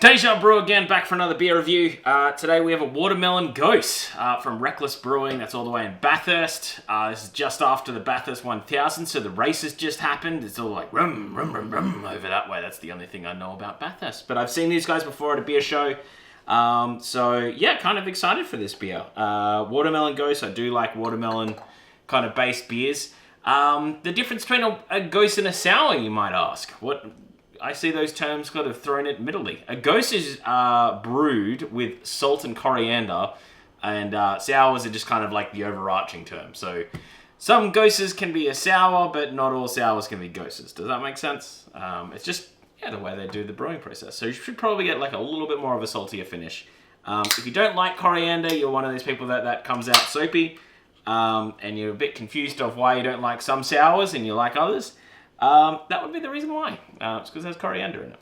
Deja Brew again, back for another beer review. Today we have a watermelon Gose from Reckless Brewing. That's all the way in Bathurst. This is just after the Bathurst 1000, so the race has just happened. It's all like rum, rum, rum, rum over that way. That's the only thing I know about Bathurst. But I've seen these guys before at a beer show. So yeah, kind of excited for this beer. Watermelon Gose, I do like watermelon kind of based beers. The difference between a Gose and a sour, you might ask. I see those terms kind of thrown in middly. A Gose is brewed with salt and coriander, and sours are just kind of like the overarching term. So some Goses can be a sour, but not all sours can be Goses. Does that make sense? It's just the way they do the brewing process. So you should probably get like a little bit more of a saltier finish. If you don't like coriander, you're one of those people that comes out soapy, and you're a bit confused of why you don't like some sours and you like others. That would be the reason why. It's because there's coriander in it.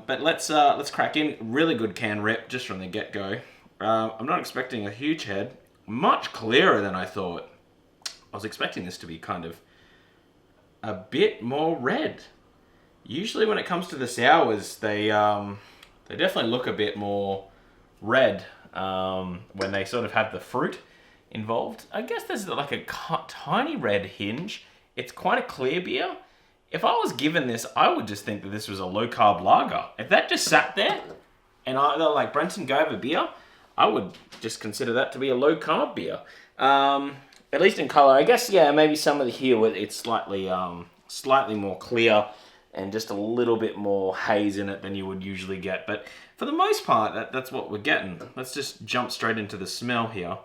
But let's crack in. Really good can rip just from the get-go. I'm not expecting a huge head. Much clearer than I thought. I was expecting this to be kind of a bit more red. Usually when it comes to the sours, they definitely look a bit more red when they sort of have the fruit involved. I guess there's like a tiny red hinge. It's quite a clear beer. If I was given this, I would just think that this was a low-carb lager. If that just sat there, and they're like, Brenton, go have a beer, I would just consider that to be a low-carb beer. At least in colour. I guess, yeah, maybe some of the here, it's slightly more clear and just a little bit more haze in it than you would usually get. But for the most part, that's what we're getting. Let's just jump straight into the smell here.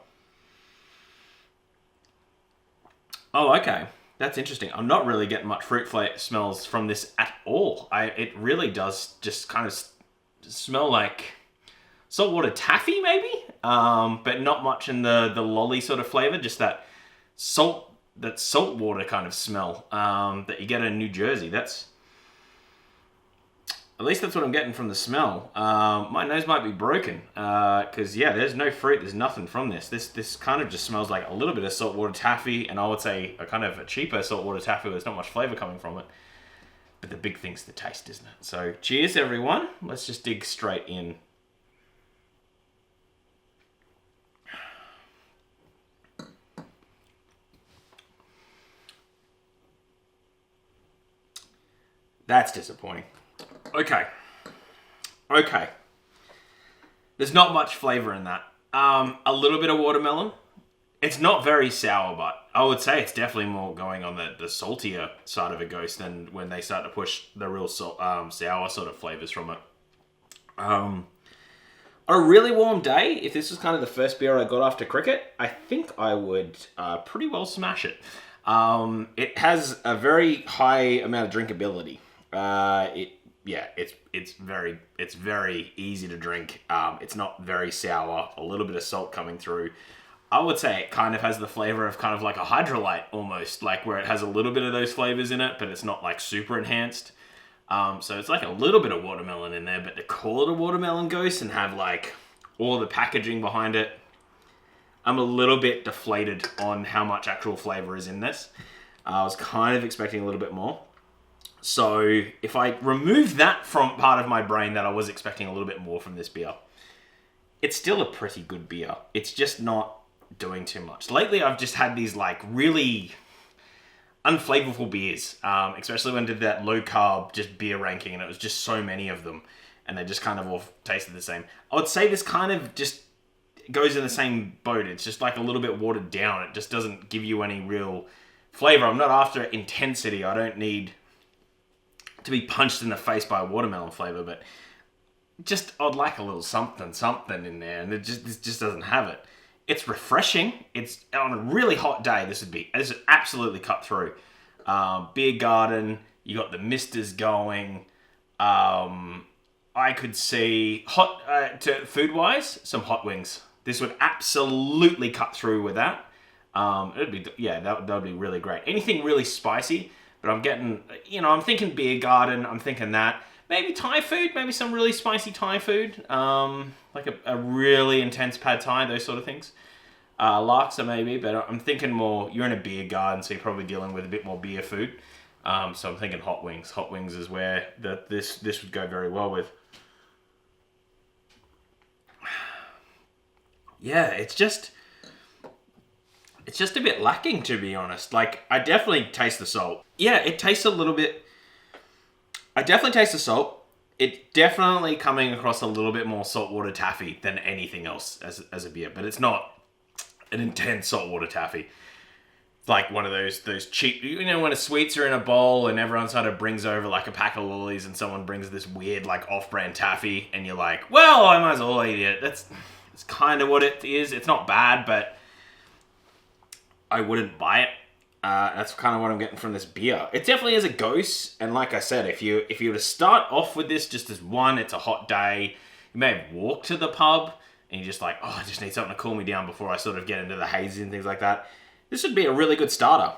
Oh, okay. That's interesting. I'm not really getting much fruit smells from this at all. It really does just kind of smell like saltwater taffy, maybe, but not much in the lolly sort of flavor. Just that saltwater kind of smell that you get in New Jersey. At least that's what I'm getting from the smell. My nose might be broken because, yeah, there's no fruit. There's nothing from this. This kind of just smells like a little bit of saltwater taffy, and I would say a kind of a cheaper saltwater taffy where there's not much flavor coming from it. But the big thing's the taste, isn't it? So cheers, everyone. Let's just dig straight in. That's disappointing. Okay. There's not much flavor in that. A little bit of watermelon. It's not very sour, but I would say it's definitely more going on the saltier side of a Gose than when they start to push the real sour sort of flavors from it. On a really warm day, if this was kind of the first beer I got after cricket, I think I would pretty well smash it. It has a very high amount of drinkability. It's very easy to drink. It's not very sour. A little bit of salt coming through. I would say it kind of has the flavor of kind of like a hydrolyte almost, like where it has a little bit of those flavors in it, but it's not like super enhanced. So it's like a little bit of watermelon in there, but to call it a watermelon Gose and have like all the packaging behind it, I'm a little bit deflated on how much actual flavor is in this. I was kind of expecting a little bit more. So if I remove that from part of my brain that I was expecting a little bit more from this beer, it's still a pretty good beer. It's just not doing too much. Lately, I've just had these like really unflavorful beers, especially when I did that low carb just beer ranking, and it was just so many of them, and they just kind of all tasted the same. I would say this kind of just goes in the same boat. It's just like a little bit watered down. It just doesn't give you any real flavor. I'm not after intensity. I don't need to be punched in the face by a watermelon flavor, but just I'd like a little something in there, and this just doesn't have it. It's refreshing. It's on a really hot day. This would absolutely cut through. Beer garden. You got the misters going. I could see food wise some hot wings. This would absolutely cut through with that. That would be really great. Anything really spicy. But I'm getting, I'm thinking beer garden. I'm thinking that. Maybe Thai food. Maybe some really spicy Thai food. Like a really intense pad Thai, those sort of things. Laksa maybe, but I'm thinking more, you're in a beer garden, so you're probably dealing with a bit more beer food. So I'm thinking hot wings. Hot wings is where this would go very well with. yeah, it's just a bit lacking, to be honest. Like, I definitely taste the salt. Yeah, it tastes a little bit... I definitely taste the salt. It's definitely coming across a little bit more saltwater taffy than anything else as a beer, but it's not an intense saltwater taffy. It's like one of those cheap, you know, when the sweets are in a bowl and everyone sort of brings over like a pack of lollies and someone brings this weird like off-brand taffy and you're like, well, I might as well eat it. That's kind of what it is. It's not bad, but I wouldn't buy it. That's kind of what I'm getting from this beer. It definitely is a Gose, and like I said, if you were to start off with this just as one, it's a hot day, you may have walked to the pub, and you're just like, oh, I just need something to cool me down before I sort of get into the hazy and things like that. This would be a really good starter.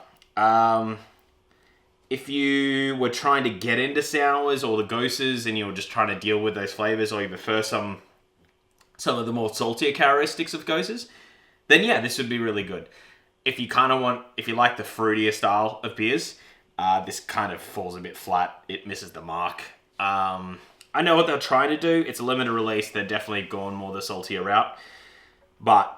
If you were trying to get into sours or the Goses, and you were just trying to deal with those flavors, or you prefer some of the more saltier characteristics of Goses, then yeah, this would be really good. If you like the fruitier style of beers, this kind of falls a bit flat. It misses the mark. I know what they're trying to do. It's a limited release. They're definitely gone more the saltier route. But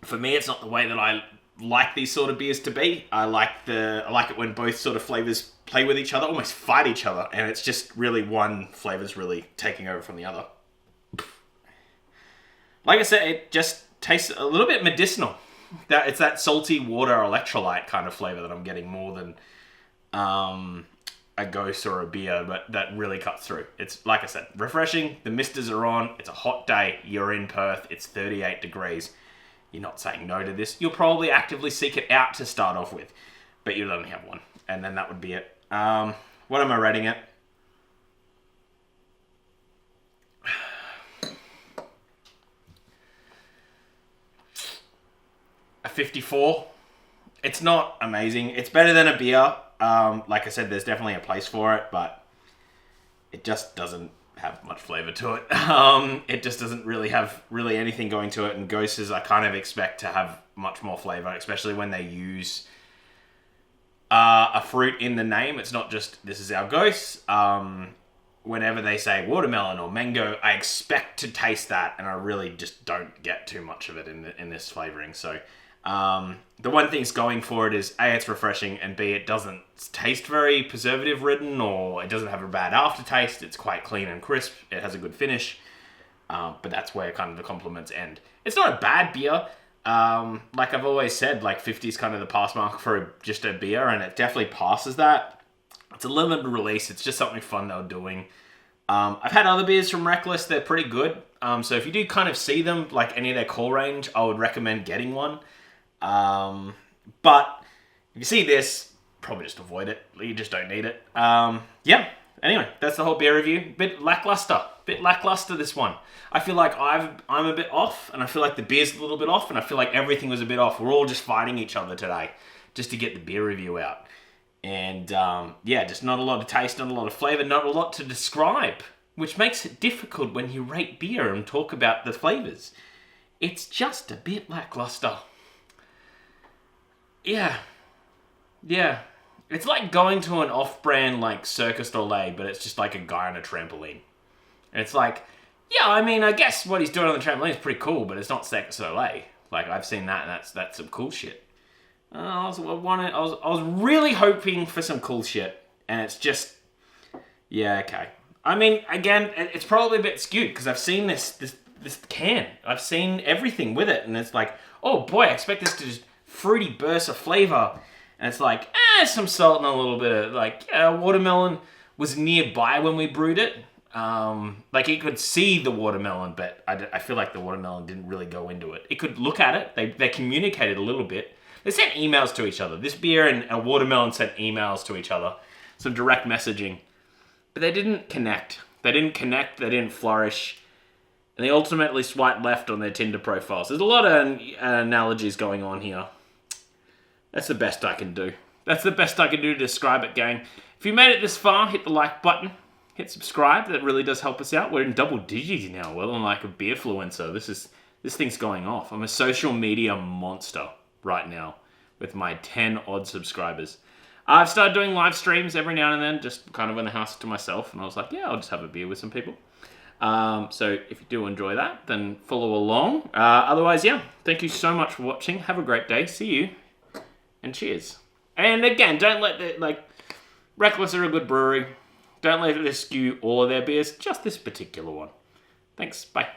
for me, it's not the way that I like these sort of beers to be. I like it when both sort of flavors play with each other, almost fight each other, and it's just really one flavor's really taking over from the other. Like I said, it just tastes a little bit medicinal. It's that salty water electrolyte kind of flavor that I'm getting more than a Gose or a beer, but that really cuts through. It's, like I said, refreshing. The misters are on. It's a hot day. You're in Perth. It's 38 degrees. You're not saying no to this. You'll probably actively seek it out to start off with, but you'll only have one, and then that would be it. What am I rating it? A 54. It's not amazing. It's better than a beer. Like I said, there's definitely a place for it, but it just doesn't have much flavor to it. It just doesn't really have anything going to it, and Goses I kind of expect to have much more flavor, especially when they use a fruit in the name. It's not just, this is our Gose. Whenever they say watermelon or mango, I expect to taste that, and I really just don't get too much of it in this flavoring. So the one thing's going for it is A, it's refreshing, and B, it doesn't taste very preservative ridden, or it doesn't have a bad aftertaste. It's quite clean and crisp. It has a good finish, but that's where kind of the compliments end. It's not a bad beer. Like I've always said, like 50 is kind of the pass mark for just a beer, and it definitely passes that. It's a limited release. It's just something fun they're doing. I've had other beers from Reckless. They're pretty good. So if you do kind of see them, like any of their core range, I would recommend getting one. But if you see this, probably just avoid it. You just don't need it. Yeah. Anyway, that's the whole beer review. Bit lackluster, this one. I feel like I'm a bit off, and I feel like the beer's a little bit off, and I feel like everything was a bit off. We're all just fighting each other today just to get the beer review out. And yeah, just not a lot of taste, not a lot of flavor, not a lot to describe, which makes it difficult when you rate beer and talk about the flavors. It's just a bit lackluster. Yeah. It's like going to an off-brand like Circus d'Olay, but it's just like a guy on a trampoline. And it's like, yeah, I mean, I guess what he's doing on the trampoline is pretty cool, but it's not Circus d'Olay. Like, I've seen that, and that's some cool shit. I was really hoping for some cool shit, and it's just, yeah, okay. I mean, again, it's probably a bit skewed because I've seen this can. I've seen everything with it, and it's like, oh boy, I expect this to just fruity burst of flavor, and it's like, some salt and a little bit of like, watermelon was nearby when we brewed it. Like it could see the watermelon, but I feel like the watermelon didn't really go into it. It could look at it. They communicated a little bit. They sent emails to each other. This beer and a watermelon sent emails to each other. Some direct messaging. But they didn't connect. They didn't flourish. And they ultimately swiped left on their Tinder profiles. There's a lot of analogies going on here. That's the best I can do. That's the best I can do to describe it, gang. If you made it this far, hit the like button. Hit subscribe. That really does help us out. We're in double digits now. Well, I'm like a beerfluencer. This thing's going off. I'm a social media monster right now with my 10 odd subscribers. I've started doing live streams every now and then, just kind of in the house to myself, and I was like, yeah, I'll just have a beer with some people. So if you do enjoy that, then follow along. Otherwise, yeah, thank you so much for watching. Have a great day. See you, and cheers. And again, don't let Reckless are a good brewery. Don't let it skew all of their beers, just this particular one. Thanks. Bye.